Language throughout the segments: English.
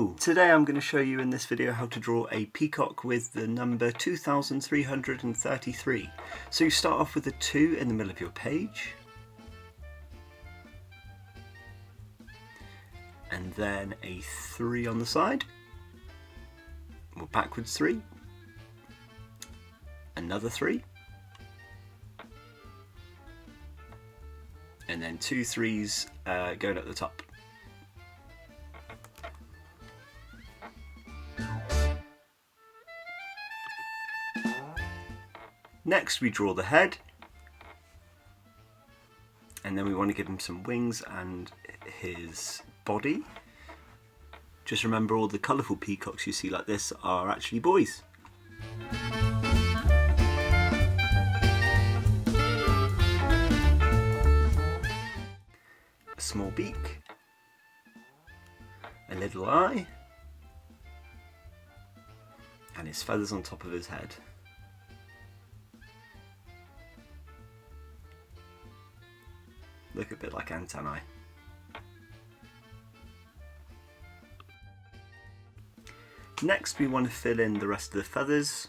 Hello! Today I'm going to show you in this video how to draw a peacock with the number 2333. So you start off with a 2 in the middle of your page, and then a 3 on the side, or backwards 3, another 3, and then 2 3s going at the top. Next we draw the head, and then we want to give him some wings and his body. Just remember, all the colourful peacocks you see like this are actually boys. A small beak, a little eye, and his feathers on top of his head. Look a bit like antennae. Next we want to fill in the rest of the feathers.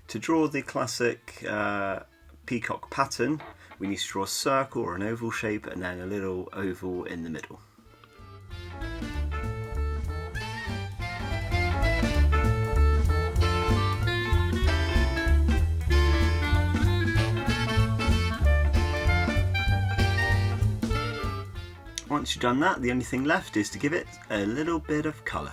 To draw the classic peacock pattern, we need to draw a circle or an oval shape and then a little oval in the middle. Once you've done that, the only thing left is to give it a little bit of colour.